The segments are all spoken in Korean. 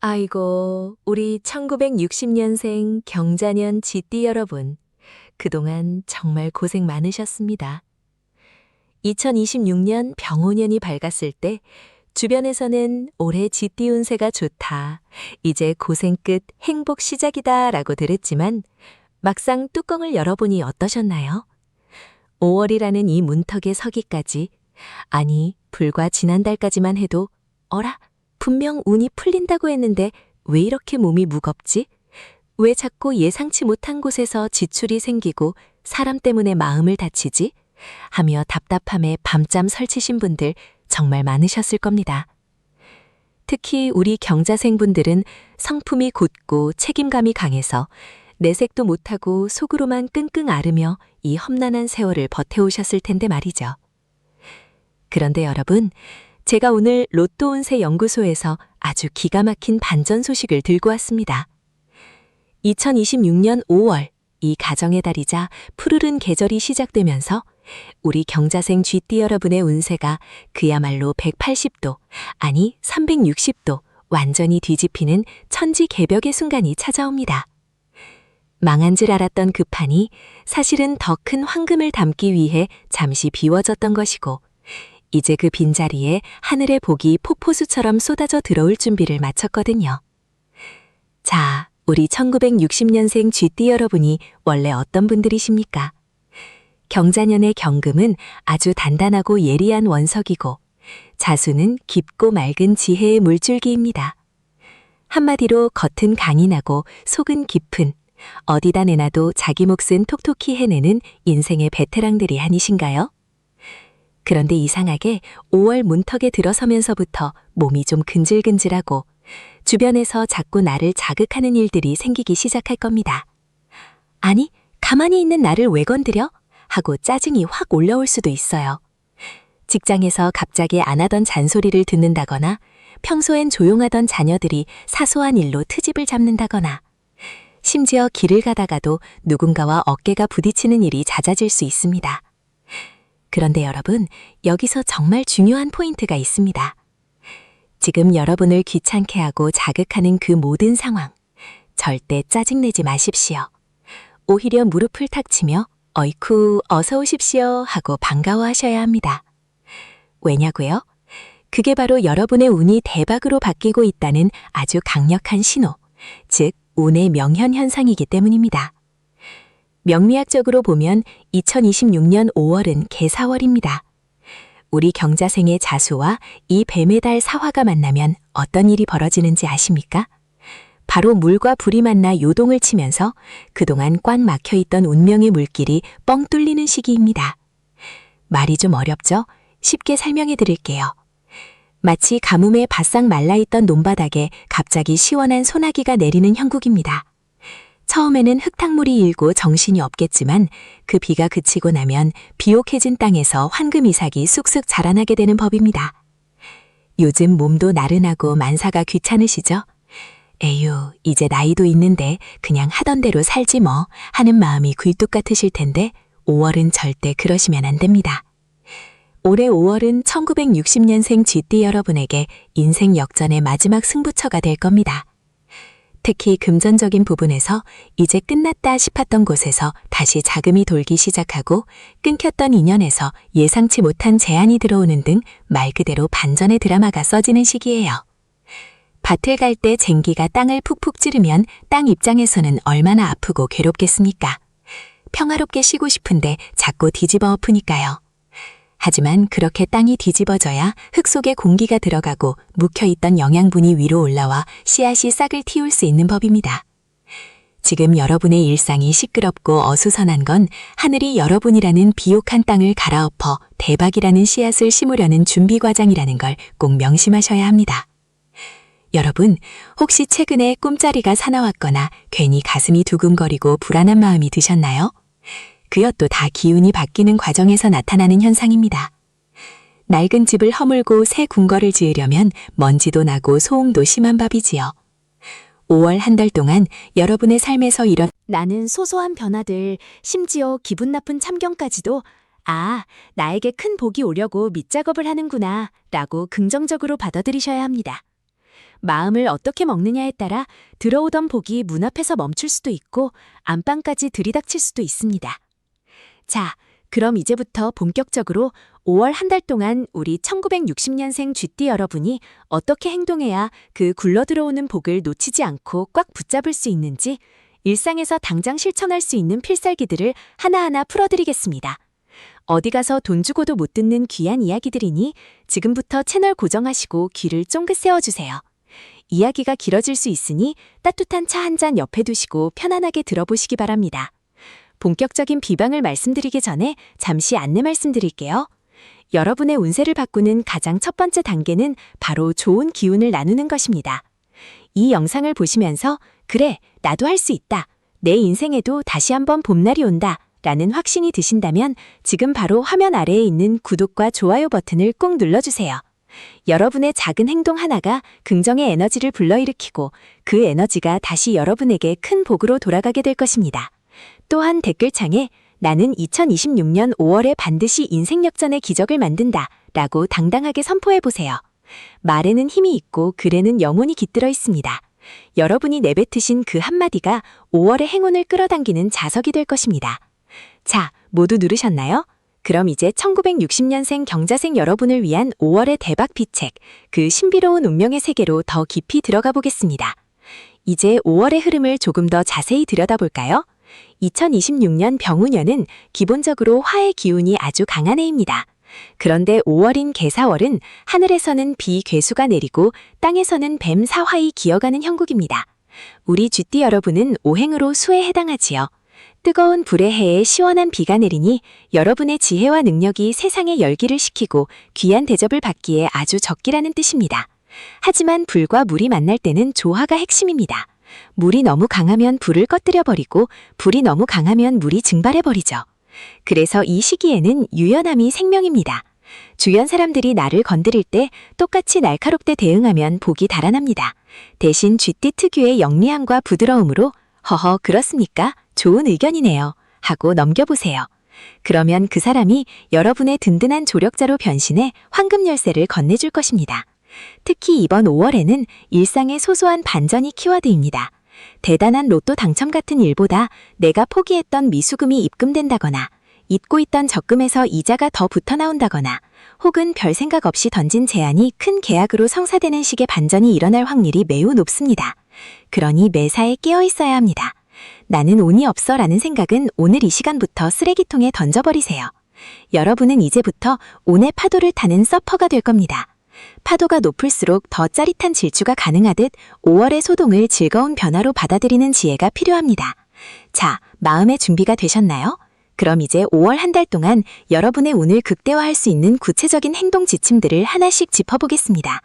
아이고, 우리 1960년생 경자년 쥐띠 여러분, 그동안 정말 고생 많으셨습니다. 2026년 병오년이 밝았을 때 주변에서는 올해 쥐띠 운세가 좋다, 이제 고생 끝 행복 시작이다 라고 들었지만 막상 뚜껑을 열어보니 어떠셨나요? 5월이라는 이 문턱에 서기까지, 아니 불과 지난달까지만 해도 어라? 분명 운이 풀린다고 했는데 왜 이렇게 몸이 무겁지? 왜 자꾸 예상치 못한 곳에서 지출이 생기고 사람 때문에 마음을 다치지? 하며 답답함에 밤잠 설치신 분들 정말 많으셨을 겁니다. 특히 우리 경자생분들은 성품이 굳고 책임감이 강해서 내색도 못하고 속으로만 끙끙 앓으며 이 험난한 세월을 버텨오셨을 텐데 말이죠. 그런데 여러분, 제가 오늘 로또 운세 연구소에서 아주 기가 막힌 반전 소식을 들고 왔습니다. 2026년 5월, 이 가정의 달이자 푸르른 계절이 시작되면서 우리 경자생 쥐띠 여러분의 운세가 그야말로 180도, 아니 360도 완전히 뒤집히는 천지개벽의 순간이 찾아옵니다. 망한 줄 알았던 그 판이 사실은 더 큰 황금을 담기 위해 잠시 비워졌던 것이고, 이제 그 빈자리에 하늘의 복이 폭포수처럼 쏟아져 들어올 준비를 마쳤거든요. 자, 우리 1960년생 쥐띠 여러분이 원래 어떤 분들이십니까? 경자년의 경금은 아주 단단하고 예리한 원석이고, 자수는 깊고 맑은 지혜의 물줄기입니다. 한마디로 겉은 강인하고 속은 깊은, 어디다 내놔도 자기 몫은 톡톡히 해내는 인생의 베테랑들이 아니신가요? 그런데 이상하게 5월 문턱에 들어서면서부터 몸이 좀 근질근질하고 주변에서 자꾸 나를 자극하는 일들이 생기기 시작할 겁니다. 아니, 가만히 있는 나를 왜 건드려? 하고 짜증이 확 올라올 수도 있어요. 직장에서 갑자기 안 하던 잔소리를 듣는다거나 평소엔 조용하던 자녀들이 사소한 일로 트집을 잡는다거나 심지어 길을 가다가도 누군가와 어깨가 부딪히는 일이 잦아질 수 있습니다. 그런데 여러분, 여기서 정말 중요한 포인트가 있습니다. 지금 여러분을 귀찮게 하고 자극하는 그 모든 상황, 절대 짜증내지 마십시오. 오히려 무릎을 탁 치며 어이쿠 어서 오십시오 하고 반가워하셔야 합니다. 왜냐고요? 그게 바로 여러분의 운이 대박으로 바뀌고 있다는 아주 강력한 신호, 즉 운의 명현 현상이기 때문입니다. 명리학적으로 보면 2026년 5월은 개사월입니다. 우리 경자생의 자수와 이 뱀의 달 사화가 만나면 어떤 일이 벌어지는지 아십니까? 바로 물과 불이 만나 요동을 치면서 그동안 꽉 막혀있던 운명의 물길이 뻥 뚫리는 시기입니다. 말이 좀 어렵죠? 쉽게 설명해 드릴게요. 마치 가뭄에 바싹 말라있던 논바닥에 갑자기 시원한 소나기가 내리는 형국입니다. 처음에는 흙탕물이 일고 정신이 없겠지만 그 비가 그치고 나면 비옥해진 땅에서 황금 이삭이 쑥쑥 자라나게 되는 법입니다. 요즘 몸도 나른하고 만사가 귀찮으시죠? 에휴, 이제 나이도 있는데 그냥 하던 대로 살지 뭐 하는 마음이 굴뚝 같으실 텐데 5월은 절대 그러시면 안 됩니다. 올해 5월은 1960년생 쥐띠 여러분에게 인생 역전의 마지막 승부처가 될 겁니다. 특히 금전적인 부분에서 이제 끝났다 싶었던 곳에서 다시 자금이 돌기 시작하고 끊겼던 인연에서 예상치 못한 제안이 들어오는 등 말 그대로 반전의 드라마가 써지는 시기예요. 밭을 갈 때 쟁기가 땅을 푹푹 찌르면 땅 입장에서는 얼마나 아프고 괴롭겠습니까? 평화롭게 쉬고 싶은데 자꾸 뒤집어 엎으니까요. 하지만 그렇게 땅이 뒤집어져야 흙 속에 공기가 들어가고 묵혀있던 영양분이 위로 올라와 씨앗이 싹을 틔울 수 있는 법입니다. 지금 여러분의 일상이 시끄럽고 어수선한 건 하늘이 여러분이라는 비옥한 땅을 갈아엎어 대박이라는 씨앗을 심으려는 준비 과정이라는 걸 꼭 명심하셔야 합니다. 여러분, 혹시 최근에 꿈자리가 사나웠거나 괜히 가슴이 두근거리고 불안한 마음이 드셨나요? 그것도 다 기운이 바뀌는 과정에서 나타나는 현상입니다. 낡은 집을 허물고 새 궁궐을 지으려면 먼지도 나고 소음도 심한 법이지요. 5월 한 달 동안 여러분의 삶에서 나는 소소한 변화들, 심지어 기분 나쁜 참견까지도 나에게 큰 복이 오려고 밑작업을 하는구나 라고 긍정적으로 받아들이셔야 합니다. 마음을 어떻게 먹느냐에 따라 들어오던 복이 문 앞에서 멈출 수도 있고 안방까지 들이닥칠 수도 있습니다. 자, 그럼 이제부터 본격적으로 5월 한 달 동안 우리 1960년생 쥐띠 여러분이 어떻게 행동해야 그 굴러들어오는 복을 놓치지 않고 꽉 붙잡을 수 있는지 일상에서 당장 실천할 수 있는 필살기들을 하나하나 풀어드리겠습니다. 어디 가서 돈 주고도 못 듣는 귀한 이야기들이니 지금부터 채널 고정하시고 귀를 쫑긋 세워주세요. 이야기가 길어질 수 있으니 따뜻한 차 한 잔 옆에 두시고 편안하게 들어보시기 바랍니다. 본격적인 비방을 말씀드리기 전에 잠시 안내 말씀드릴게요. 여러분의 운세를 바꾸는 가장 첫 번째 단계는 바로 좋은 기운을 나누는 것입니다. 이 영상을 보시면서 그래, 나도 할 수 있다. 내 인생에도 다시 한번 봄날이 온다. 라는 확신이 드신다면 지금 바로 화면 아래에 있는 구독과 좋아요 버튼을 꼭 눌러주세요. 여러분의 작은 행동 하나가 긍정의 에너지를 불러일으키고 그 에너지가 다시 여러분에게 큰 복으로 돌아가게 될 것입니다. 또한 댓글창에 나는 2026년 5월에 반드시 인생 역전의 기적을 만든다 라고 당당하게 선포해보세요. 말에는 힘이 있고 글에는 영혼이 깃들어 있습니다. 여러분이 내뱉으신 그 한마디가 5월의 행운을 끌어당기는 자석이 될 것입니다. 자, 모두 누르셨나요? 그럼 이제 1960년생 경자생 여러분을 위한 5월의 대박 비책, 그 신비로운 운명의 세계로 더 깊이 들어가 보겠습니다. 이제 5월의 흐름을 조금 더 자세히 들여다볼까요? 2026년 병우년은 기본적으로 화의 기운이 아주 강한 해입니다. 그런데 5월인 개사월은 하늘에서는 비괴수가 내리고 땅에서는 뱀 사화이 기어가는 형국입니다. 우리 쥐띠 여러분은 오행으로 수에 해당하지요. 뜨거운 불의 해에 시원한 비가 내리니 여러분의 지혜와 능력이 세상에 열기를 식히고 귀한 대접을 받기에 아주 적기라는 뜻입니다. 하지만 불과 물이 만날 때는 조화가 핵심입니다. 물이 너무 강하면 불을 꺼뜨려버리고 불이 너무 강하면 물이 증발해버리죠. 그래서 이 시기에는 유연함이 생명입니다. 주변 사람들이 나를 건드릴 때 똑같이 날카롭게 대응하면 복이 달아납니다. 대신 쥐띠 특유의 영리함과 부드러움으로 허허 그렇습니까? 좋은 의견이네요. 하고 넘겨보세요. 그러면 그 사람이 여러분의 든든한 조력자로 변신해 황금 열쇠를 건네줄 것입니다. 특히 이번 5월에는 일상의 소소한 반전이 키워드입니다. 대단한 로또 당첨 같은 일보다 내가 포기했던 미수금이 입금된다거나 잊고 있던 적금에서 이자가 더 붙어 나온다거나 혹은 별 생각 없이 던진 제안이 큰 계약으로 성사되는 식의 반전이 일어날 확률이 매우 높습니다. 그러니 매사에 깨어 있어야 합니다. 나는 운이 없어 라는 생각은 오늘 이 시간부터 쓰레기통에 던져버리세요. 여러분은 이제부터 운의 파도를 타는 서퍼가 될 겁니다. 파도가 높을수록 더 짜릿한 질주가 가능하듯 5월의 소동을 즐거운 변화로 받아들이는 지혜가 필요합니다. 자, 마음의 준비가 되셨나요? 그럼 이제 5월 한 달 동안 여러분의 운을 극대화할 수 있는 구체적인 행동 지침들을 하나씩 짚어보겠습니다.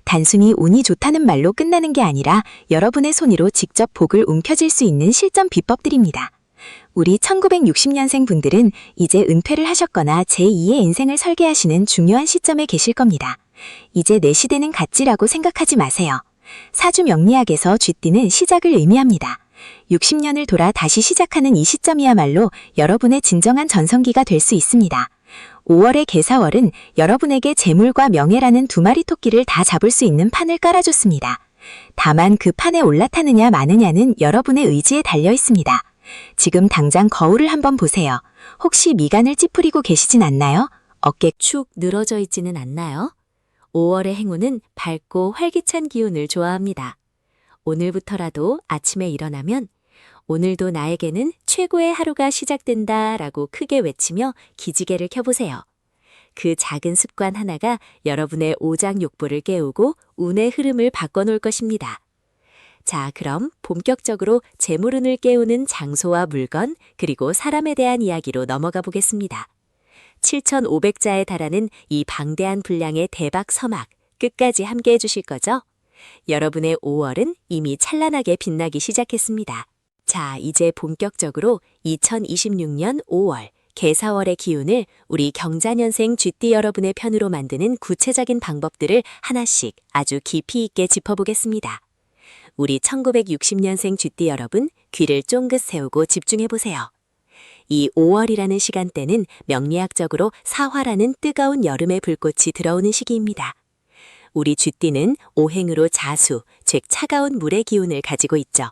단순히 운이 좋다는 말로 끝나는 게 아니라 여러분의 손으로 직접 복을 움켜쥘 수 있는 실전 비법들입니다. 우리 1960년생 분들은 이제 은퇴를 하셨거나 제2의 인생을 설계하시는 중요한 시점에 계실 겁니다. 이제 내 시대는 갔지라고 생각하지 마세요. 사주 명리학에서 쥐띠는 시작을 의미합니다. 60년을 돌아 다시 시작하는 이 시점이야말로 여러분의 진정한 전성기가 될 수 있습니다. 5월의 개사월은 여러분에게 재물과 명예라는 두 마리 토끼를 다 잡을 수 있는 판을 깔아줬습니다. 다만 그 판에 올라타느냐 마느냐는 여러분의 의지에 달려 있습니다. 지금 당장 거울을 한번 보세요. 혹시 미간을 찌푸리고 계시진 않나요? 어깨 축 늘어져 있지는 않나요? 5월의 행운은 밝고 활기찬 기운을 좋아합니다. 오늘부터라도 아침에 일어나면 오늘도 나에게는 최고의 하루가 시작된다 라고 크게 외치며 기지개를 켜보세요. 그 작은 습관 하나가 여러분의 오장육부를 깨우고 운의 흐름을 바꿔놓을 것입니다. 자, 그럼 본격적으로 재물운을 깨우는 장소와 물건, 그리고 사람에 대한 이야기로 넘어가 보겠습니다. 7,500자에 달하는 이 방대한 분량의 대박 서막, 끝까지 함께 해주실 거죠? 여러분의 5월은 이미 찬란하게 빛나기 시작했습니다. 자, 이제 본격적으로 2026년 5월 개사월의 기운을 우리 경자년생 쥐띠 여러분의 편으로 만드는 구체적인 방법들을 하나씩 아주 깊이 있게 짚어보겠습니다. 우리 1960년생 쥐띠 여러분, 귀를 쫑긋 세우고 집중해보세요. 이 5월이라는 시간대는 명리학적으로 사화라는 뜨거운 여름의 불꽃이 들어오는 시기입니다. 우리 쥐띠는 오행으로 자수, 즉 차가운 물의 기운을 가지고 있죠.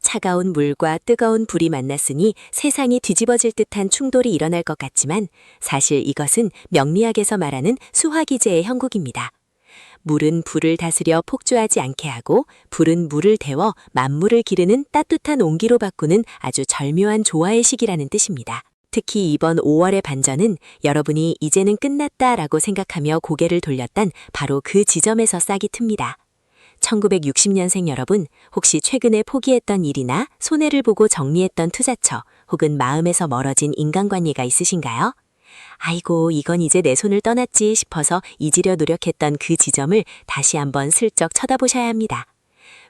차가운 물과 뜨거운 불이 만났으니 세상이 뒤집어질 듯한 충돌이 일어날 것 같지만 사실 이것은 명리학에서 말하는 수화기제의 형국입니다. 물은 불을 다스려 폭주하지 않게 하고 불은 물을 데워 만물을 기르는 따뜻한 온기로 바꾸는 아주 절묘한 조화의 시기라는 뜻입니다. 특히 이번 5월의 반전은 여러분이 이제는 끝났다라고 생각하며 고개를 돌렸던 바로 그 지점에서 싹이 틉니다. 1960년생 여러분, 혹시 최근에 포기했던 일이나 손해를 보고 정리했던 투자처 혹은 마음에서 멀어진 인간관계가 있으신가요? 아이고, 이건 이제 내 손을 떠났지 싶어서 잊으려 노력했던 그 지점을 다시 한번 슬쩍 쳐다보셔야 합니다.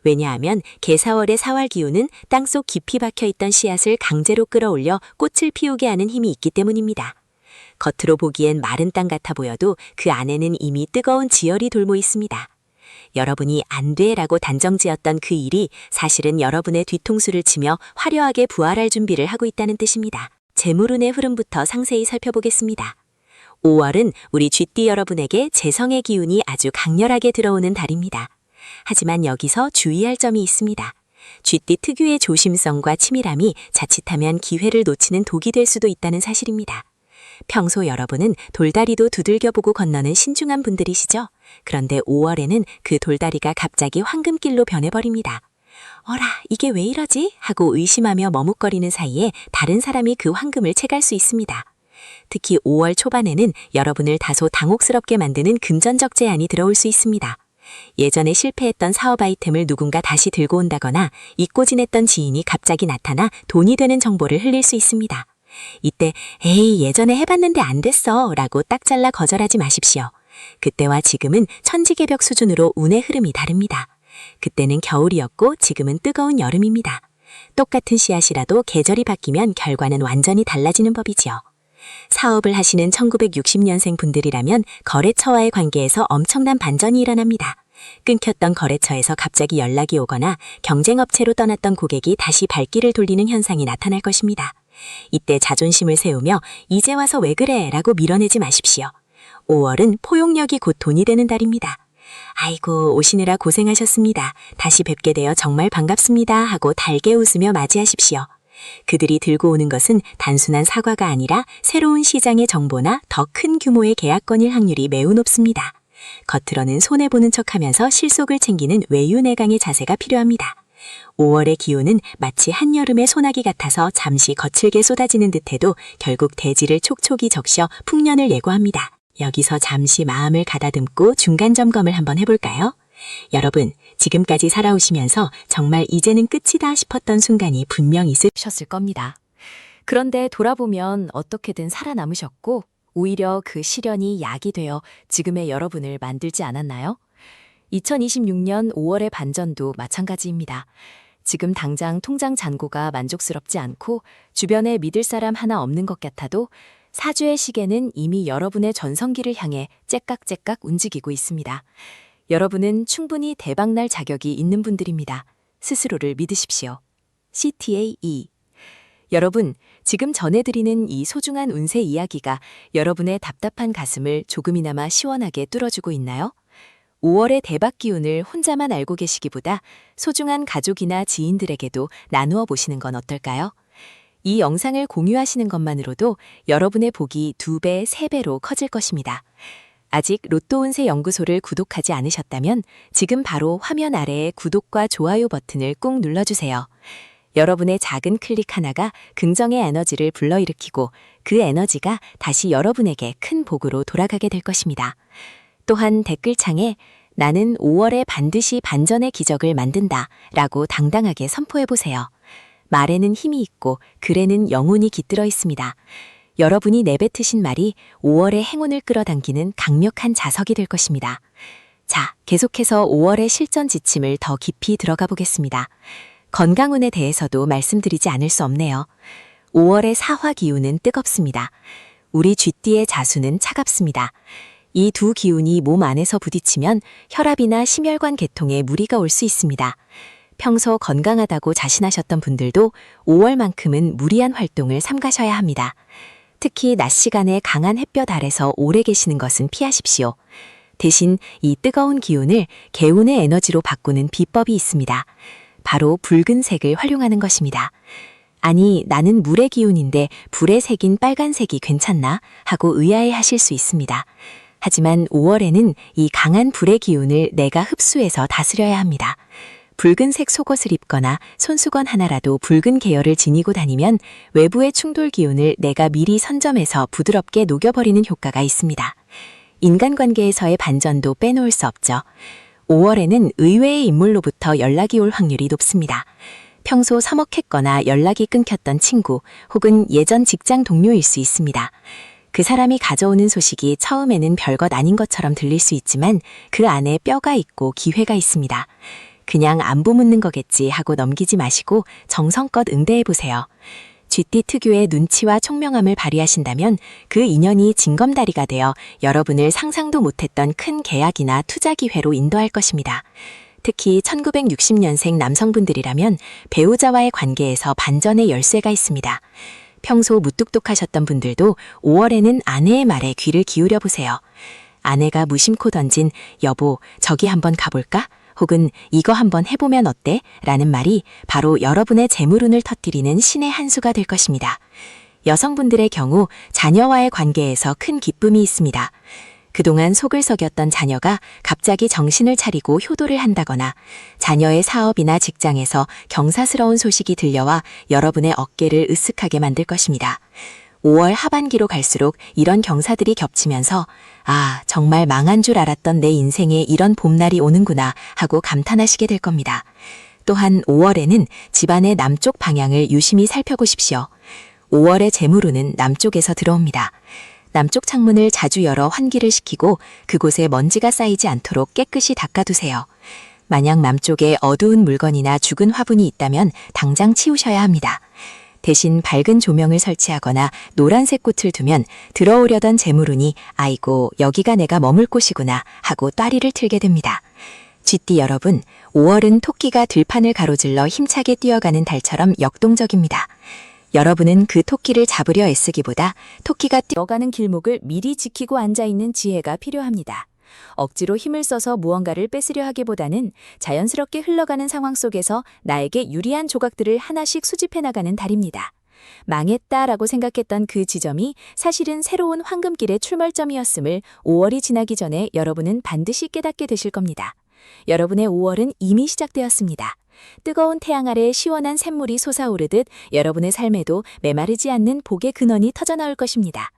왜냐하면 개사월의 사월 기운은 땅속 깊이 박혀있던 씨앗을 강제로 끌어올려 꽃을 피우게 하는 힘이 있기 때문입니다. 겉으로 보기엔 마른 땅 같아 보여도 그 안에는 이미 뜨거운 지열이 돌모 있습니다. 여러분이 안 돼라고 단정지었던 그 일이 사실은 여러분의 뒤통수를 치며 화려하게 부활할 준비를 하고 있다는 뜻입니다. 재물운의 흐름부터 상세히 살펴보겠습니다. 5월은 우리 쥐띠 여러분에게 재성의 기운이 아주 강렬하게 들어오는 달입니다. 하지만 여기서 주의할 점이 있습니다. 쥐띠 특유의 조심성과 치밀함이 자칫하면 기회를 놓치는 독이 될 수도 있다는 사실입니다. 평소 여러분은 돌다리도 두들겨보고 건너는 신중한 분들이시죠? 그런데 5월에는 그 돌다리가 갑자기 황금길로 변해버립니다. 어라, 이게 왜 이러지? 하고 의심하며 머뭇거리는 사이에 다른 사람이 그 황금을 채갈 수 있습니다. 특히 5월 초반에는 여러분을 다소 당혹스럽게 만드는 금전적 제안이 들어올 수 있습니다. 예전에 실패했던 사업 아이템을 누군가 다시 들고 온다거나 잊고 지냈던 지인이 갑자기 나타나 돈이 되는 정보를 흘릴 수 있습니다. 이때 에이 예전에 해봤는데 안 됐어 라고 딱 잘라 거절하지 마십시오. 그때와 지금은 천지개벽 수준으로 운의 흐름이 다릅니다. 그때는 겨울이었고 지금은 뜨거운 여름입니다. 똑같은 씨앗이라도 계절이 바뀌면 결과는 완전히 달라지는 법이지요. 사업을 하시는 1960년생 분들이라면 거래처와의 관계에서 엄청난 반전이 일어납니다. 끊겼던 거래처에서 갑자기 연락이 오거나 경쟁업체로 떠났던 고객이 다시 발길을 돌리는 현상이 나타날 것입니다. 이때 자존심을 세우며 이제 와서 왜 그래? 라고 밀어내지 마십시오. 5월은 포용력이 곧 돈이 되는 달입니다. 아이고, 오시느라 고생하셨습니다. 다시 뵙게 되어 정말 반갑습니다. 하고 달게 웃으며 맞이하십시오. 그들이 들고 오는 것은 단순한 사과가 아니라 새로운 시장의 정보나 더 큰 규모의 계약건일 확률이 매우 높습니다. 겉으로는 손해보는 척하면서 실속을 챙기는 외유내강의 자세가 필요합니다. 5월의 기운은 마치 한여름의 소나기 같아서 잠시 거칠게 쏟아지는 듯해도 결국 대지를 촉촉이 적셔 풍년을 예고합니다. 여기서 잠시 마음을 가다듬고 중간 점검을 한번 해볼까요? 여러분, 지금까지 살아오시면서 정말 이제는 끝이다 싶었던 순간이 분명 있으셨을 겁니다. 그런데 돌아보면 어떻게든 살아남으셨고 오히려 그 시련이 약이 되어 지금의 여러분을 만들지 않았나요? 2026년 5월의 반전도 마찬가지입니다. 지금 당장 통장 잔고가 만족스럽지 않고 주변에 믿을 사람 하나 없는 것 같아도 사주의 시계는 이미 여러분의 전성기를 향해 째깍째깍 움직이고 있습니다. 여러분은 충분히 대박날 자격이 있는 분들입니다. 스스로를 믿으십시오. CTA2 여러분, 지금 전해드리는 이 소중한 운세 이야기가 여러분의 답답한 가슴을 조금이나마 시원하게 뚫어주고 있나요? 5월의 대박 기운을 혼자만 알고 계시기보다 소중한 가족이나 지인들에게도 나누어 보시는 건 어떨까요? 이 영상을 공유하시는 것만으로도 여러분의 복이 2배, 3배로 커질 것입니다. 아직 로또 운세 연구소를 구독하지 않으셨다면 지금 바로 화면 아래의 구독과 좋아요 버튼을 꾹 눌러주세요. 여러분의 작은 클릭 하나가 긍정의 에너지를 불러일으키고 그 에너지가 다시 여러분에게 큰 복으로 돌아가게 될 것입니다. 또한 댓글창에 나는 5월에 반드시 반전의 기적을 만든다 라고 당당하게 선포해보세요. 말에는 힘이 있고 글에는 영혼이 깃들어 있습니다. 여러분이 내뱉으신 말이 5월의 행운을 끌어당기는 강력한 자석이 될 것입니다. 자, 계속해서 5월의 실전 지침을 더 깊이 들어가 보겠습니다. 건강운에 대해서도 말씀드리지 않을 수 없네요. 5월의 사화 기운은 뜨겁습니다. 우리 쥐띠의 자수는 차갑습니다. 이 두 기운이 몸 안에서 부딪히면 혈압이나 심혈관 계통에 무리가 올 수 있습니다. 평소 건강하다고 자신하셨던 분들도 5월만큼은 무리한 활동을 삼가셔야 합니다. 특히 낮 시간에 강한 햇볕 아래서 오래 계시는 것은 피하십시오. 대신 이 뜨거운 기운을 개운의 에너지로 바꾸는 비법이 있습니다. 바로 붉은색을 활용하는 것입니다. 아니, 나는 물의 기운인데 불에 새긴 빨간색이 괜찮나? 하고 의아해 하실 수 있습니다. 하지만 5월에는 이 강한 불의 기운을 내가 흡수해서 다스려야 합니다. 붉은색 속옷을 입거나 손수건 하나라도 붉은 계열을 지니고 다니면 외부의 충돌 기운을 내가 미리 선점해서 부드럽게 녹여버리는 효과가 있습니다. 인간관계에서의 반전도 빼놓을 수 없죠. 5월에는 의외의 인물로부터 연락이 올 확률이 높습니다. 평소 서먹했거나 연락이 끊겼던 친구 혹은 예전 직장 동료일 수 있습니다. 그 사람이 가져오는 소식이 처음에는 별것 아닌 것처럼 들릴 수 있지만 그 안에 뼈가 있고 기회가 있습니다. 그냥 안부 묻는 거겠지 하고 넘기지 마시고 정성껏 응대해보세요. 쥐띠 특유의 눈치와 총명함을 발휘하신다면 그 인연이 징검다리가 되어 여러분을 상상도 못했던 큰 계약이나 투자 기회로 인도할 것입니다. 특히 1960년생 남성분들이라면 배우자와의 관계에서 반전의 열쇠가 있습니다. 평소 무뚝뚝하셨던 분들도 5월에는 아내의 말에 귀를 기울여 보세요. 아내가 무심코 던진 여보, 저기 한번 가볼까? 혹은 이거 한번 해보면 어때? 라는 말이 바로 여러분의 재물운을 터뜨리는 신의 한 수가 될 것입니다. 여성분들의 경우 자녀와의 관계에서 큰 기쁨이 있습니다. 그동안 속을 썩였던 자녀가 갑자기 정신을 차리고 효도를 한다거나 자녀의 사업이나 직장에서 경사스러운 소식이 들려와 여러분의 어깨를 으쓱하게 만들 것입니다. 5월 하반기로 갈수록 이런 경사들이 겹치면서 아, 정말 망한 줄 알았던 내 인생에 이런 봄날이 오는구나 하고 감탄하시게 될 겁니다. 또한 5월에는 집안의 남쪽 방향을 유심히 살펴보십시오. 5월의 재물운은 남쪽에서 들어옵니다. 남쪽 창문을 자주 열어 환기를 시키고 그곳에 먼지가 쌓이지 않도록 깨끗이 닦아두세요. 만약 남쪽에 어두운 물건이나 죽은 화분이 있다면 당장 치우셔야 합니다. 대신 밝은 조명을 설치하거나 노란색 꽃을 두면 들어오려던 재물운이 아이고 여기가 내가 머물 곳이구나 하고 따리를 틀게 됩니다. 쥐띠 여러분, 5월은 토끼가 들판을 가로질러 힘차게 뛰어가는 달처럼 역동적입니다. 여러분은 그 토끼를 잡으려 애쓰기보다 토끼가 뛰어가는 길목을 미리 지키고 앉아있는 지혜가 필요합니다. 억지로 힘을 써서 무언가를 뺏으려 하기보다는 자연스럽게 흘러가는 상황 속에서 나에게 유리한 조각들을 하나씩 수집해 나가는 달입니다. 망했다라고 생각했던 그 지점이 사실은 새로운 황금길의 출몰점이었음을 5월이 지나기 전에 여러분은 반드시 깨닫게 되실 겁니다. 여러분의 5월은 이미 시작되었습니다. 뜨거운 태양 아래 시원한 샘물이 솟아오르듯 여러분의 삶에도 메마르지 않는 복의 근원이 터져나올 것입니다.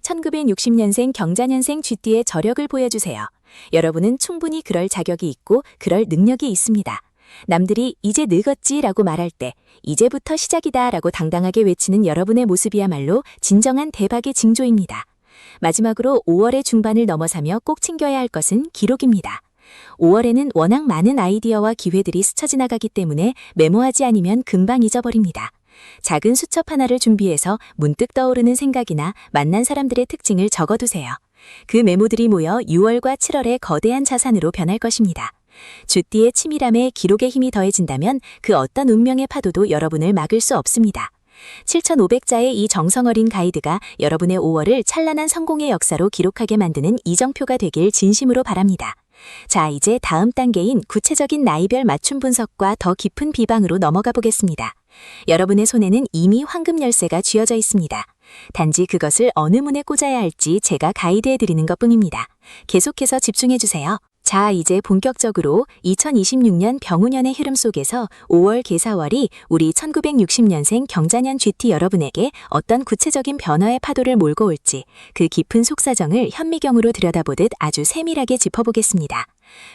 1960년생 경자년생 쥐띠의 저력을 보여주세요. 여러분은 충분히 그럴 자격이 있고 그럴 능력이 있습니다. 남들이 이제 늙었지라고 말할 때 이제부터 시작이다라고 당당하게 외치는 여러분의 모습이야말로 진정한 대박의 징조입니다. 마지막으로 5월의 중반을 넘어서며 꼭 챙겨야 할 것은 기록입니다. 5월에는 워낙 많은 아이디어와 기회들이 스쳐 지나가기 때문에 메모하지 않으면 금방 잊어버립니다. 작은 수첩 하나를 준비해서 문득 떠오르는 생각이나 만난 사람들의 특징을 적어두세요. 그 메모들이 모여 6월과 7월의 거대한 자산으로 변할 것입니다. 쥐띠의 치밀함에 기록의 힘이 더해진다면 그 어떤 운명의 파도도 여러분을 막을 수 없습니다. 7,500자의 이 정성어린 가이드가 여러분의 5월을 찬란한 성공의 역사로 기록하게 만드는 이정표가 되길 진심으로 바랍니다. 자, 이제 다음 단계인 구체적인 나이별 맞춤 분석과 더 깊은 비방으로 넘어가 보겠습니다. 여러분의 손에는 이미 황금 열쇠가 쥐어져 있습니다. 단지 그것을 어느 문에 꽂아야 할지 제가 가이드해드리는 것뿐입니다. 계속해서 집중해주세요. 자, 이제 본격적으로 2026년 병우년의 흐름 속에서 5월 개사월이 우리 1960년생 경자년 쥐띠 여러분에게 어떤 구체적인 변화의 파도를 몰고 올지 그 깊은 속사정을 현미경으로 들여다보듯 아주 세밀하게 짚어보겠습니다.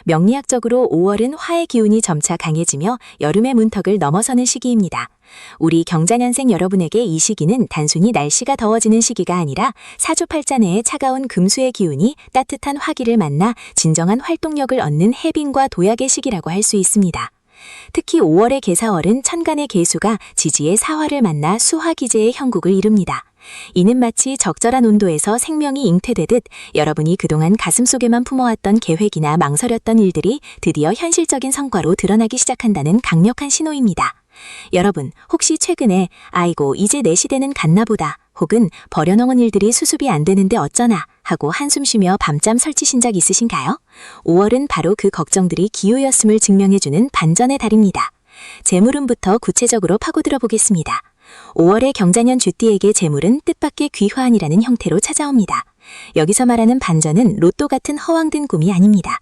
명리학적으로 5월은 화의 기운이 점차 강해지며 여름의 문턱을 넘어서는 시기입니다. 우리 경자년생 여러분에게 이 시기는 단순히 날씨가 더워지는 시기가 아니라 사주팔자 내의 차가운 금수의 기운이 따뜻한 화기를 만나 진정한 활동력을 얻는 해빙과 도약의 시기라고 할 수 있습니다. 특히 5월의 개사월은 천간의 개수가 지지의 사화를 만나 수화기제의 형국을 이룹니다. 이는 마치 적절한 온도에서 생명이 잉태되듯 여러분이 그동안 가슴속에만 품어왔던 계획이나 망설였던 일들이 드디어 현실적인 성과로 드러나기 시작한다는 강력한 신호입니다. 여러분, 혹시 최근에 아이고 이제 내 시대는 갔나 보다 혹은 버려놓은 일들이 수습이 안 되는데 어쩌나 하고 한숨 쉬며 밤잠 설치신 적 있으신가요? 5월은 바로 그 걱정들이 기우였음을 증명해주는 반전의 달입니다. 재물운부터 구체적으로 파고들어 보겠습니다. 5월의 경자년 쥐띠에게 재물은 뜻밖의 귀화한이라는 형태로 찾아옵니다. 여기서 말하는 반전은 로또 같은 허황된 꿈이 아닙니다.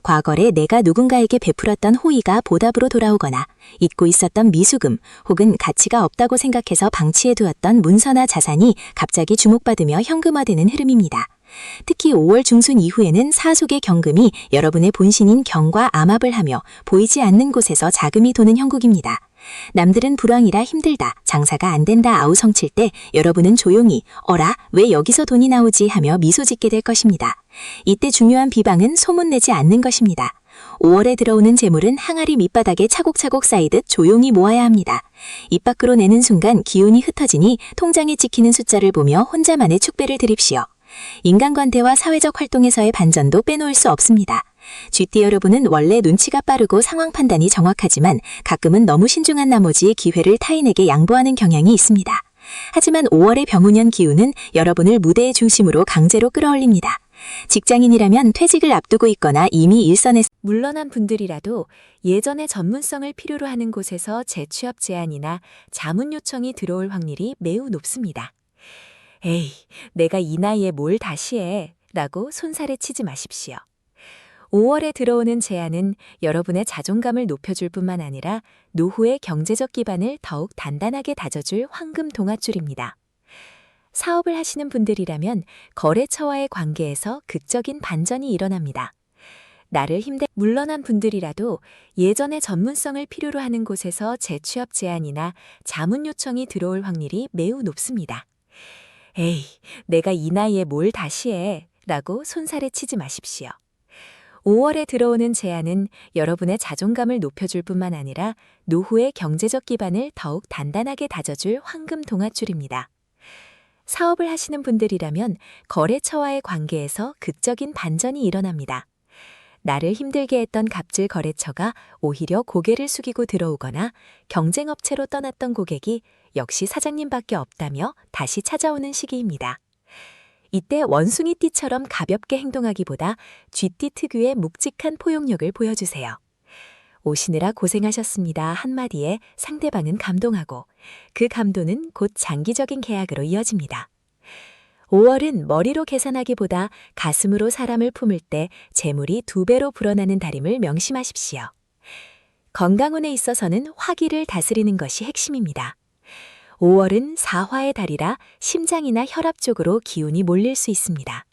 과거에 내가 누군가에게 베풀었던 호의가 보답으로 돌아오거나 잊고 있었던 미수금 혹은 가치가 없다고 생각해서 방치해두었던 문서나 자산이 갑자기 주목받으며 현금화되는 흐름입니다. 특히 5월 중순 이후에는 사속의 경금이 여러분의 본신인 경과 암합을 하며 보이지 않는 곳에서 자금이 도는 형국입니다. 남들은 불황이라 힘들다, 장사가 안 된다 아우성칠 때 여러분은 조용히 어라 왜 여기서 돈이 나오지 하며 미소 짓게 될 것입니다. 이때 중요한 비방은 소문내지 않는 것입니다. 5월에 들어오는 재물은 항아리 밑바닥에 차곡차곡 쌓이듯 조용히 모아야 합니다. 입 밖으로 내는 순간 기운이 흩어지니 통장에 찍히는 숫자를 보며 혼자만의 축배를 드립시오. 인간관계와 사회적 활동에서의 반전도 빼놓을 수 없습니다. 쥐띠 여러분은 원래 눈치가 빠르고 상황 판단이 정확하지만 가끔은 너무 신중한 나머지 기회를 타인에게 양보하는 경향이 있습니다. 하지만 5월의 병운년 기운은 여러분을 무대의 중심으로 강제로 끌어올립니다. 직장인이라면 퇴직을 앞두고 있거나 이미 일선에 물러난 분들이라도 예전의 전문성을 필요로 하는 곳에서 재취업 제안이나 자문 요청이 들어올 확률이 매우 높습니다. 에이, 내가 이 나이에 뭘 다시 해? 라고 손살에 치지 마십시오. 5월에 들어오는 제안은 여러분의 자존감을 높여줄 뿐만 아니라 노후의 경제적 기반을 더욱 단단하게 다져줄 황금 동아줄입니다. 사업을 하시는 분들이라면 거래처와의 관계에서 극적인 반전이 일어납니다. 나를 힘내 물러난 분들이라도 예전의 전문성을 필요로 하는 곳에서 재취업 제안이나 자문 요청이 들어올 확률이 매우 높습니다. 에이, 내가 이 나이에 뭘 다시 해? 라고 손살에 치지 마십시오. 5월에 들어오는 제안은 여러분의 자존감을 높여줄 뿐만 아니라 노후의 경제적 기반을 더욱 단단하게 다져줄 황금 동아줄입니다. 사업을 하시는 분들이라면 거래처와의 관계에서 극적인 반전이 일어납니다. 나를 힘들게 했던 갑질 거래처가 오히려 고개를 숙이고 들어오거나 경쟁업체로 떠났던 고객이 역시 사장님밖에 없다며 다시 찾아오는 시기입니다. 이때 원숭이띠처럼 가볍게 행동하기보다 쥐띠 특유의 묵직한 포용력을 보여주세요. 오시느라 고생하셨습니다 한마디에 상대방은 감동하고 그 감동은 곧 장기적인 계약으로 이어집니다. 5월은 머리로 계산하기보다 가슴으로 사람을 품을 때 재물이 2배로 불어나는 달임을 명심하십시오. 건강운에 있어서는 화기를 다스리는 것이 핵심입니다. 5월은 사화의 달이라 심장이나 혈압 쪽으로 기운이 몰릴 수 있습니다.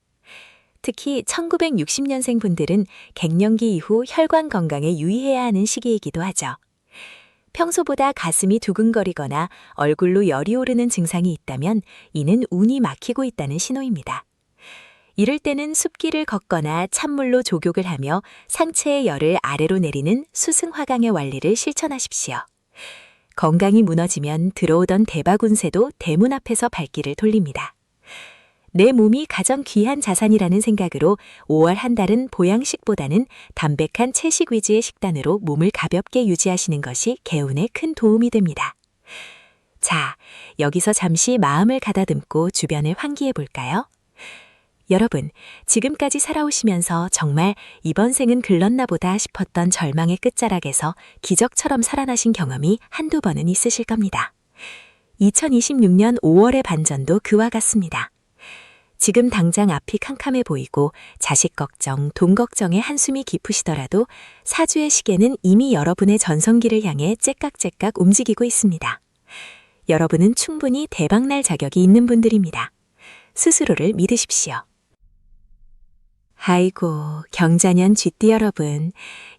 특히 1960년생 분들은 갱년기 이후 혈관 건강에 유의해야 하는 시기이기도 하죠. 평소보다 가슴이 두근거리거나 얼굴로 열이 오르는 증상이 있다면 이는 운이 막히고 있다는 신호입니다. 이럴 때는 숲길을 걷거나 찬물로 족욕을 하며 상체의 열을 아래로 내리는 수승화강의 원리를 실천하십시오. 건강이 무너지면 들어오던 대박 운세도 대문 앞에서 발길을 돌립니다. 내 몸이 가장 귀한 자산이라는 생각으로 5월 한 달은 보양식보다는 담백한 채식 위주의 식단으로 몸을 가볍게 유지하시는 것이 개운에 큰 도움이 됩니다. 자, 여기서 잠시 마음을 가다듬고 주변을 환기해 볼까요? 여러분, 지금까지 살아오시면서 정말 이번 생은 글렀나 보다 싶었던 절망의 끝자락에서 기적처럼 살아나신 경험이 한두 번은 있으실 겁니다. 2026년 5월의 반전도 그와 같습니다. 지금 당장 앞이 캄캄해 보이고 자식 걱정, 돈 걱정에 한숨이 깊으시더라도 사주의 시계는 이미 여러분의 전성기를 향해 째깍째깍 움직이고 있습니다. 여러분은 충분히 대박날 자격이 있는 분들입니다. 스스로를 믿으십시오. 아이고, 경자년 쥐띠 여러분,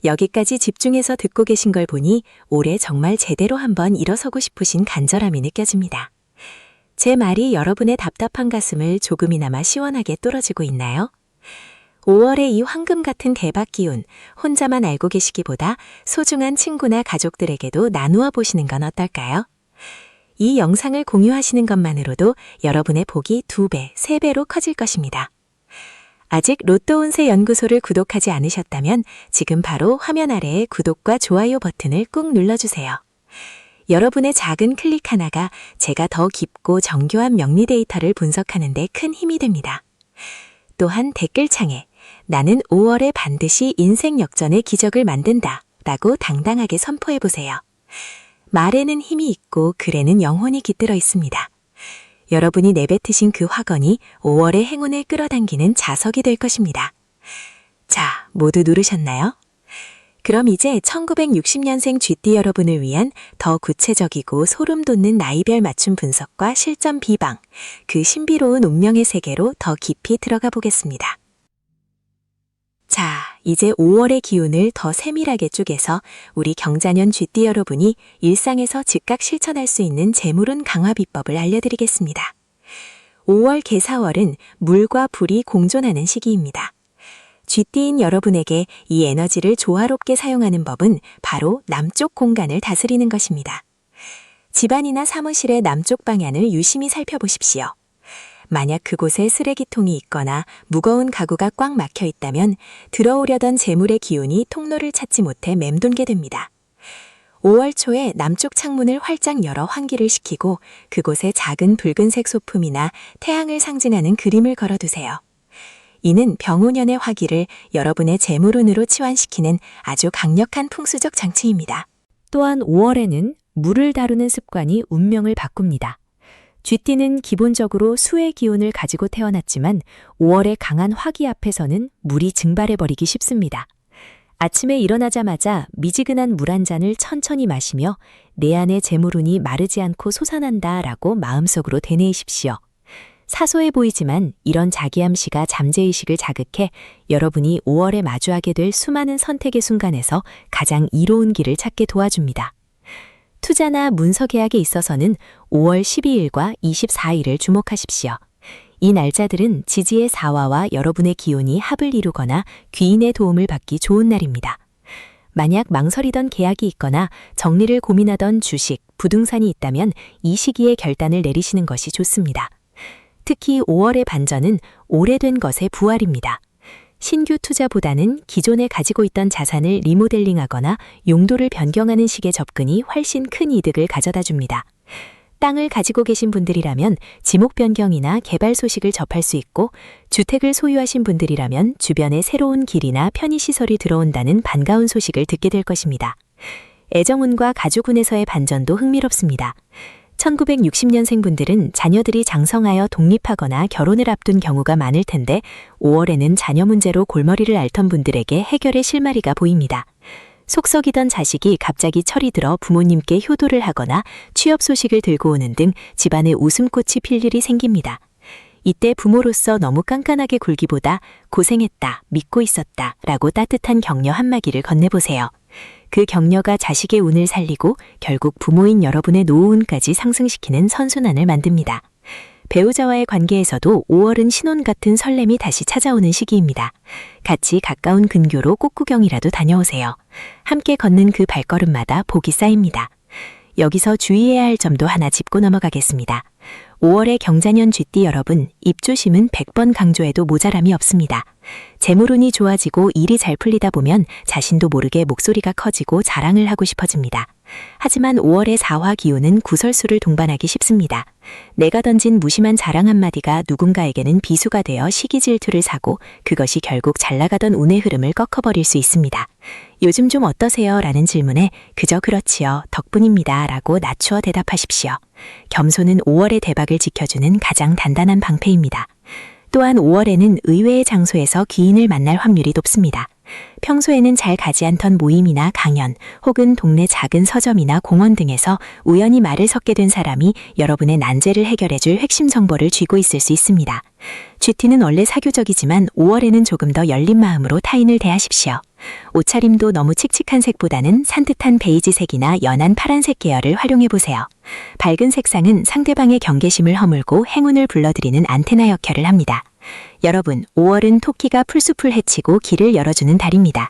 여기까지 집중해서 듣고 계신 걸 보니 올해 정말 제대로 한번 일어서고 싶으신 간절함이 느껴집니다. 제 말이 여러분의 답답한 가슴을 조금이나마 시원하게 뚫어주고 있나요? 5월의 이 황금 같은 대박 기운, 혼자만 알고 계시기보다 소중한 친구나 가족들에게도 나누어 보시는 건 어떨까요? 이 영상을 공유하시는 것만으로도 여러분의 복이 2배, 3배로 커질 것입니다. 아직 로또 운세 연구소를 구독하지 않으셨다면 지금 바로 화면 아래의 구독과 좋아요 버튼을 꾹 눌러주세요. 여러분의 작은 클릭 하나가 제가 더 깊고 정교한 명리 데이터를 분석하는 데 큰 힘이 됩니다. 또한 댓글창에 나는 5월에 반드시 인생 역전의 기적을 만든다 라고 당당하게 선포해보세요. 말에는 힘이 있고 글에는 영혼이 깃들어 있습니다. 여러분이 내뱉으신 그 확언이 5월의 행운을 끌어당기는 자석이 될 것입니다. 자, 모두 누르셨나요? 그럼 이제 1960년생 쥐띠 여러분을 위한 더 구체적이고 소름 돋는 나이별 맞춤 분석과 실전 비방, 그 신비로운 운명의 세계로 더 깊이 들어가 보겠습니다. 자, 이제 5월의 기운을 더 세밀하게 쪼개서 우리 경자년 쥐띠 여러분이 일상에서 즉각 실천할 수 있는 재물운 강화 비법을 알려드리겠습니다. 5월 개사월은 물과 불이 공존하는 시기입니다. 쥐띠인 여러분에게 이 에너지를 조화롭게 사용하는 법은 바로 남쪽 공간을 다스리는 것입니다. 집안이나 사무실의 남쪽 방향을 유심히 살펴보십시오. 만약 그곳에 쓰레기통이 있거나 무거운 가구가 꽉 막혀 있다면 들어오려던 재물의 기운이 통로를 찾지 못해 맴돌게 됩니다. 5월 초에 남쪽 창문을 활짝 열어 환기를 시키고 그곳에 작은 붉은색 소품이나 태양을 상징하는 그림을 걸어두세요. 이는 병오년의 화기를 여러분의 재물운으로 치환시키는 아주 강력한 풍수적 장치입니다. 또한 5월에는 물을 다루는 습관이 운명을 바꿉니다. 쥐띠는 기본적으로 수의 기운을 가지고 태어났지만 5월의 강한 화기 앞에서는 물이 증발해버리기 쉽습니다. 아침에 일어나자마자 미지근한 물 한 잔을 천천히 마시며 내 안의 재물운이 마르지 않고 솟아난다 라고 마음속으로 되뇌이십시오. 사소해 보이지만 이런 자기암시가 잠재의식을 자극해 여러분이 5월에 마주하게 될 수많은 선택의 순간에서 가장 이로운 길을 찾게 도와줍니다. 투자나 문서 계약에 있어서는 5월 12일과 24일을 주목하십시오. 이 날짜들은 지지의 사화와 여러분의 기운이 합을 이루거나 귀인의 도움을 받기 좋은 날입니다. 만약 망설이던 계약이 있거나 정리를 고민하던 주식, 부동산이 있다면 이 시기에 결단을 내리시는 것이 좋습니다. 특히 5월의 반전은 오래된 것의 부활입니다. 신규 투자보다는 기존에 가지고 있던 자산을 리모델링하거나 용도를 변경하는 식의 접근이 훨씬 큰 이득을 가져다 줍니다. 땅을 가지고 계신 분들이라면 지목 변경이나 개발 소식을 접할 수 있고 주택을 소유하신 분들이라면 주변에 새로운 길이나 편의시설이 들어온다는 반가운 소식을 듣게 될 것입니다. 애정운과 가족운에서의 반전도 흥미롭습니다. 1960년생 분들은 자녀들이 장성하여 독립하거나 결혼을 앞둔 경우가 많을 텐데 5월에는 자녀 문제로 골머리를 앓던 분들에게 해결의 실마리가 보입니다. 속썩이던 자식이 갑자기 철이 들어 부모님께 효도를 하거나 취업 소식을 들고 오는 등 집안에 웃음꽃이 필 일이 생깁니다. 이때 부모로서 너무 깐깐하게 굴기보다 고생했다, 믿고 있었다 라고 따뜻한 격려 한마디를 건네보세요. 그 격려가 자식의 운을 살리고 결국 부모인 여러분의 노후운까지 상승시키는 선순환을 만듭니다. 배우자와의 관계에서도 5월은 신혼 같은 설렘이 다시 찾아오는 시기입니다. 같이 가까운 근교로 꽃구경이라도 다녀오세요. 함께 걷는 그 발걸음마다 복이 쌓입니다. 여기서 주의해야 할 점도 하나 짚고 넘어가겠습니다. 5월의 경자년 쥐띠 여러분, 입조심은 100번 강조해도 모자람이 없습니다. 재물운이 좋아지고 일이 잘 풀리다 보면 자신도 모르게 목소리가 커지고 자랑을 하고 싶어집니다. 하지만 5월의 사화 기운은 구설수를 동반하기 쉽습니다. 내가 던진 무심한 자랑 한마디가 누군가에게는 비수가 되어 시기 질투를 사고 그것이 결국 잘나가던 운의 흐름을 꺾어버릴 수 있습니다. 요즘 좀 어떠세요? 라는 질문에 그저 그렇지요, 덕분입니다 라고 낮추어 대답하십시오. 겸손은 5월의 대박을 지켜주는 가장 단단한 방패입니다. 또한 5월에는 의외의 장소에서 귀인을 만날 확률이 높습니다. 평소에는 잘 가지 않던 모임이나 강연 혹은 동네 작은 서점이나 공원 등에서 우연히 말을 섞게 된 사람이 여러분의 난제를 해결해줄 핵심 정보를 쥐고 있을 수 있습니다. 쥐띠는 원래 사교적이지만 5월에는 조금 더 열린 마음으로 타인을 대하십시오. 옷차림도 너무 칙칙한 색보다는 산뜻한 베이지색이나 연한 파란색 계열을 활용해보세요. 밝은 색상은 상대방의 경계심을 허물고 행운을 불러들이는 안테나 역할을 합니다. 여러분, 5월은 토끼가 풀숲을 헤치고 길을 열어주는 달입니다.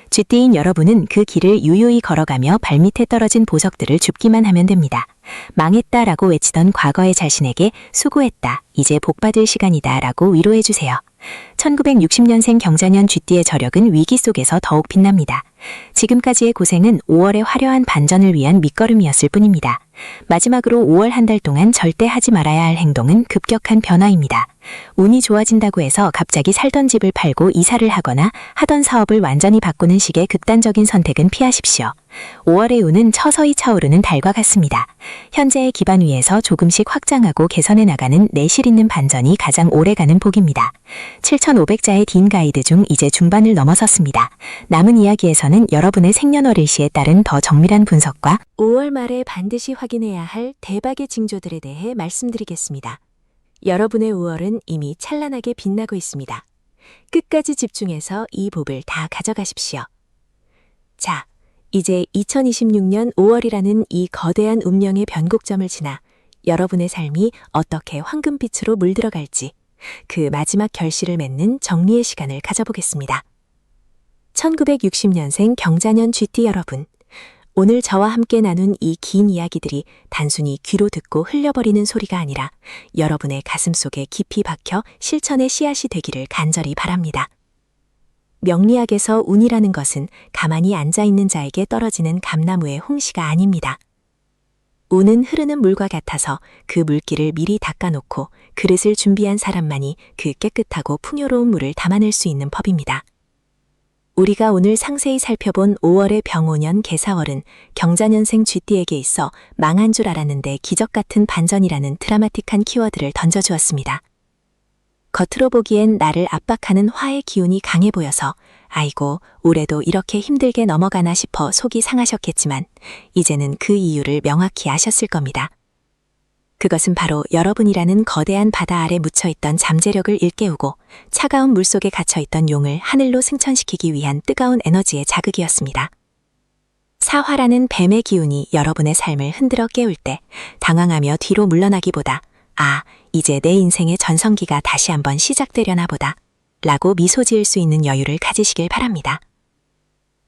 쥐띠인 여러분은 그 길을 유유히 걸어가며 발밑에 떨어진 보석들을 줍기만 하면 됩니다. 망했다라고 외치던 과거의 자신에게 수고했다, 이제 복받을 시간이다 라고 위로해주세요. 1960년생 경자년 쥐띠의 저력은 위기 속에서 더욱 빛납니다. 지금까지의 고생은 5월의 화려한 반전을 위한 밑거름이었을 뿐입니다. 마지막으로 5월 한 달 동안 절대 하지 말아야 할 행동은 급격한 변화입니다. 운이 좋아진다고 해서 갑자기 살던 집을 팔고 이사를 하거나 하던 사업을 완전히 바꾸는 식의 극단적인 선택은 피하십시오. 5월의 운은 서서히 차오르는 달과 같습니다. 현재의 기반 위에서 조금씩 확장하고 개선해 나가는 내실 있는 반전이 가장 오래가는 복입니다. 7,500자의 딘 가이드 중 이제 중반을 넘어섰습니다. 남은 이야기에서는 여러분의 생년월일시에 따른 더 정밀한 분석과 5월 말에 반드시 확인해야 할 대박의 징조들에 대해 말씀드리겠습니다. 여러분의 5월은 이미 찬란하게 빛나고 있습니다. 끝까지 집중해서 이 복을 다 가져가십시오. 자, 이제 2026년 5월이라는 이 거대한 운명의 변곡점을 지나 여러분의 삶이 어떻게 황금빛으로 물들어갈지 그 마지막 결실을 맺는 정리의 시간을 가져보겠습니다. 1960년생 경자년 쥐띠 여러분, 오늘 저와 함께 나눈 이 긴 이야기들이 단순히 귀로 듣고 흘려버리는 소리가 아니라 여러분의 가슴 속에 깊이 박혀 실천의 씨앗이 되기를 간절히 바랍니다. 명리학에서 운이라는 것은 가만히 앉아있는 자에게 떨어지는 감나무의 홍시가 아닙니다. 운은 흐르는 물과 같아서 그 물길을 미리 닦아놓고 그릇을 준비한 사람만이 그 깨끗하고 풍요로운 물을 담아낼 수 있는 법입니다. 우리가 오늘 상세히 살펴본 5월의 병오년 개사월은 경자년생 쥐띠에게 있어 망한 줄 알았는데 기적 같은 반전이라는 드라마틱한 키워드를 던져주었습니다. 겉으로 보기엔 나를 압박하는 화의 기운이 강해 보여서 아이고 올해도 이렇게 힘들게 넘어가나 싶어 속이 상하셨겠지만 이제는 그 이유를 명확히 아셨을 겁니다. 그것은 바로 여러분이라는 거대한 바다 아래 묻혀있던 잠재력을 일깨우고 차가운 물속에 갇혀있던 용을 하늘로 승천시키기 위한 뜨거운 에너지의 자극이었습니다. 사화라는 뱀의 기운이 여러분의 삶을 흔들어 깨울 때 당황하며 뒤로 물러나기보다 아, 이제 내 인생의 전성기가 다시 한번 시작되려나 보다 라고 미소 지을 수 있는 여유를 가지시길 바랍니다.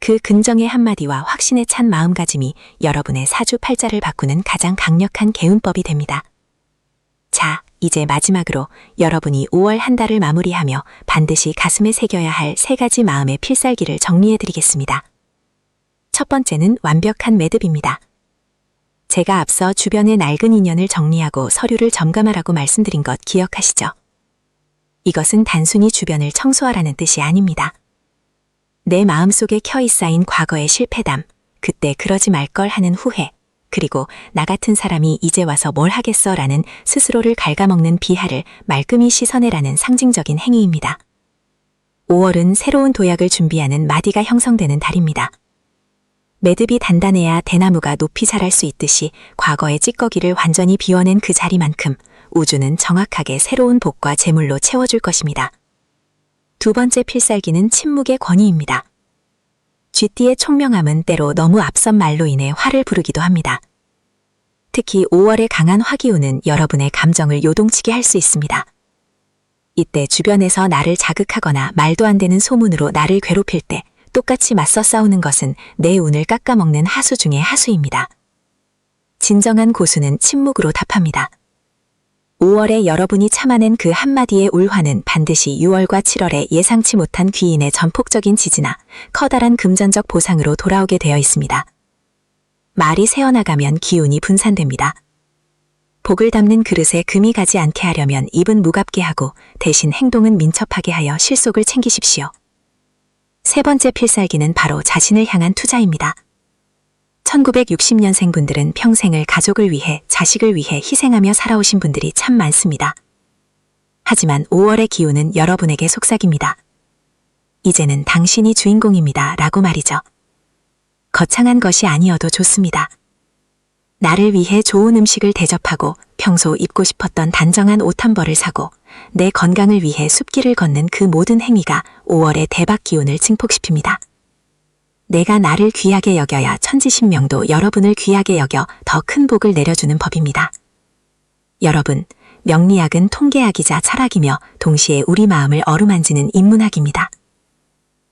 그 긍정의 한마디와 확신에 찬 마음가짐이 여러분의 사주팔자를 바꾸는 가장 강력한 개운법이 됩니다. 자, 이제 마지막으로 여러분이 5월 한 달을 마무리하며 반드시 가슴에 새겨야 할 3가지 마음의 필살기를 정리해드리겠습니다. 첫 번째는 완벽한 매듭입니다. 제가 앞서 주변의 낡은 인연을 정리하고 서류를 점검하라고 말씀드린 것 기억하시죠? 이것은 단순히 주변을 청소하라는 뜻이 아닙니다. 내 마음속에 켜이 쌓인 과거의 실패담, 그때 그러지 말걸 하는 후회, 그리고 나 같은 사람이 이제 와서 뭘 하겠어 라는 스스로를 갉아먹는 비하를 말끔히 씻어내라는 상징적인 행위입니다. 5월은 새로운 도약을 준비하는 마디가 형성되는 달입니다. 매듭이 단단해야 대나무가 높이 자랄 수 있듯이 과거의 찌꺼기를 완전히 비워낸 그 자리만큼 우주는 정확하게 새로운 복과 재물로 채워줄 것입니다. 두 번째 필살기는 침묵의 권위입니다. 쥐띠의 총명함은 때로 너무 앞선 말로 인해 화를 부르기도 합니다. 특히 5월의 강한 화기운은 여러분의 감정을 요동치게 할 수 있습니다. 이때 주변에서 나를 자극하거나 말도 안 되는 소문으로 나를 괴롭힐 때 똑같이 맞서 싸우는 것은 내 운을 깎아먹는 하수 중의 하수입니다. 진정한 고수는 침묵으로 답합니다. 5월에 여러분이 참아낸 그 한마디의 울화는 반드시 6월과 7월에 예상치 못한 귀인의 전폭적인 지지나 커다란 금전적 보상으로 돌아오게 되어 있습니다. 말이 새어나가면 기운이 분산됩니다. 복을 담는 그릇에 금이 가지 않게 하려면 입은 무갑게 하고 대신 행동은 민첩하게 하여 실속을 챙기십시오. 세 번째 필살기는 바로 자신을 향한 투자입니다. 1960년생 분들은 평생을 가족을 위해, 자식을 위해 희생하며 살아오신 분들이 참 많습니다. 하지만 5월의 기운은 여러분에게 속삭입니다. 이제는 당신이 주인공입니다. 라고 말이죠. 거창한 것이 아니어도 좋습니다. 나를 위해 좋은 음식을 대접하고 평소 입고 싶었던 단정한 옷 한 벌을 사고 내 건강을 위해 숲길을 걷는 그 모든 행위가 5월의 대박 기운을 증폭시킵니다. 내가 나를 귀하게 여겨야 천지신명도 여러분을 귀하게 여겨 더 큰 복을 내려주는 법입니다. 여러분, 명리학은 통계학이자 철학이며 동시에 우리 마음을 어루만지는 인문학입니다.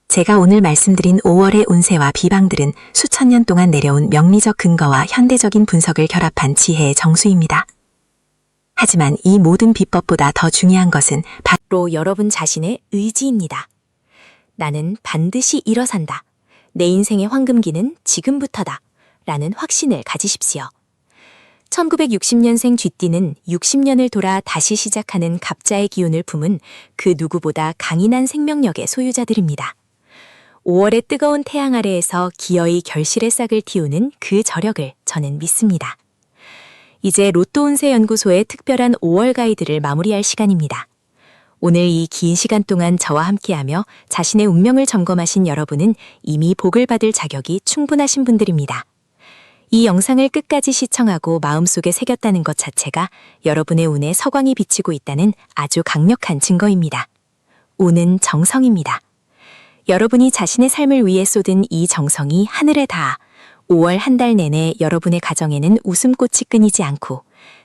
제가 오늘 말씀드린 5월의 운세와 비방들은 수천 년 동안 내려온 명리적 근거와 현대적인 분석을 결합한 지혜의 정수입니다. 하지만 이 모든 비법보다 더 중요한 것은 바로 여러분 자신의 의지입니다. 나는 반드시 일어선다. 내 인생의 황금기는 지금부터다. 라는 확신을 가지십시오. 1960년생 쥐띠는 60년을 돌아 다시 시작하는 갑자의 기운을 품은 그 누구보다 강인한 생명력의 소유자들입니다. 5월의 뜨거운 태양 아래에서 기어이 결실의 싹을 틔우는 그 저력을 저는 믿습니다. 이제 로또 운세 연구소의 특별한 5월 가이드를 마무리할 시간입니다. 오늘 이 긴 시간 동안 저와 함께하며 자신의 운명을 점검하신 여러분은 이미 복을 받을 자격이 충분하신 분들입니다. 이 영상을 끝까지 시청하고 마음속에 새겼다는 것 자체가 여러분의 운에 서광이 비치고 있다는 아주 강력한 증거입니다. 운은 정성입니다. 여러분이 자신의 삶을 위해 쏟은 이 정성이 하늘에 닿아 5월 한 달 내내 여러분의 가정에는 웃음꽃이 끊이지 않고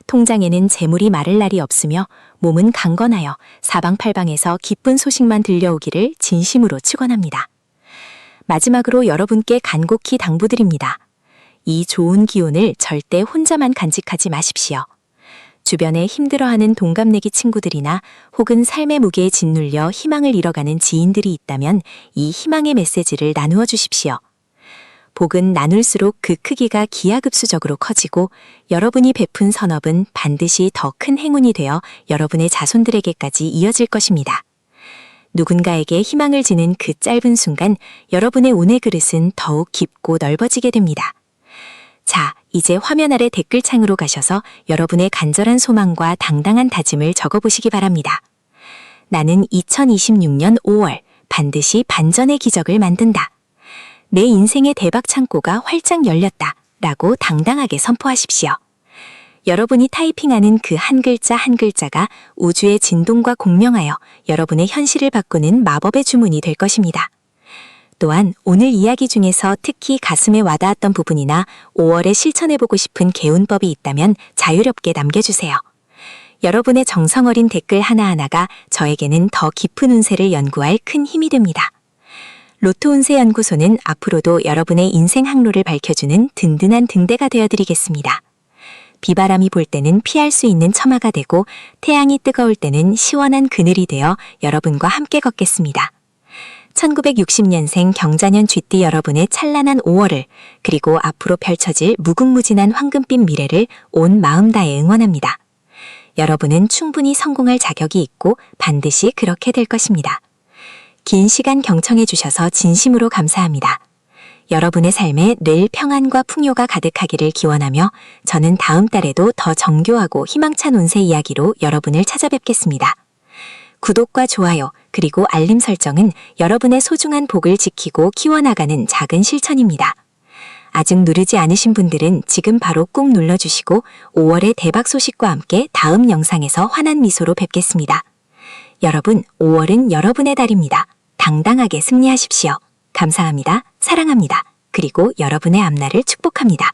통장에는 재물이 마를 날이 없으며 몸은 강건하여 사방팔방에서 기쁜 소식만 들려오기를 진심으로 축원합니다. 마지막으로 여러분께 간곡히 당부드립니다. 이 좋은 기운을 절대 혼자만 간직하지 마십시오. 주변에 힘들어하는 동갑내기 친구들이나 혹은 삶의 무게에 짓눌려 희망을 잃어가는 지인들이 있다면 이 희망의 메시지를 나누어 주십시오. 복은 나눌수록 그 크기가 기하급수적으로 커지고 여러분이 베푼 선업은 반드시 더 큰 행운이 되어 여러분의 자손들에게까지 이어질 것입니다. 누군가에게 희망을 지는 그 짧은 순간 여러분의 운의 그릇은 더욱 깊고 넓어지게 됩니다. 자, 이제 화면 아래 댓글창으로 가셔서 여러분의 간절한 소망과 당당한 다짐을 적어보시기 바랍니다. 나는 2026년 5월 반드시 반전의 기적을 만든다. 내 인생의 대박 창고가 활짝 열렸다. 라고 당당하게 선포하십시오. 여러분이 타이핑하는 그 한 글자 한 글자가 우주의 진동과 공명하여 여러분의 현실을 바꾸는 마법의 주문이 될 것입니다. 또한 오늘 이야기 중에서 특히 가슴에 와닿았던 부분이나 5월에 실천해보고 싶은 개운법이 있다면 자유롭게 남겨주세요. 여러분의 정성 어린 댓글 하나하나가 저에게는 더 깊은 운세를 연구할 큰 힘이 됩니다. 로또 운세 연구소는 앞으로도 여러분의 인생 항로를 밝혀주는 든든한 등대가 되어드리겠습니다. 비바람이 불 때는 피할 수 있는 처마가 되고 태양이 뜨거울 때는 시원한 그늘이 되어 여러분과 함께 걷겠습니다. 1960년생 경자년 쥐띠 여러분의 찬란한 5월을 그리고 앞으로 펼쳐질 무궁무진한 황금빛 미래를 온 마음 다해 응원합니다. 여러분은 충분히 성공할 자격이 있고 반드시 그렇게 될 것입니다. 긴 시간 경청해 주셔서 진심으로 감사합니다. 여러분의 삶에 늘 평안과 풍요가 가득하기를 기원하며 저는 다음 달에도 더 정교하고 희망찬 운세 이야기로 여러분을 찾아뵙겠습니다. 구독과 좋아요 그리고 알림 설정은 여러분의 소중한 복을 지키고 키워나가는 작은 실천입니다. 아직 누르지 않으신 분들은 지금 바로 꾹 눌러주시고 5월의 대박 소식과 함께 다음 영상에서 환한 미소로 뵙겠습니다. 여러분, 5월은 여러분의 달입니다. 당당하게 승리하십시오. 감사합니다. 사랑합니다. 그리고 여러분의 앞날을 축복합니다.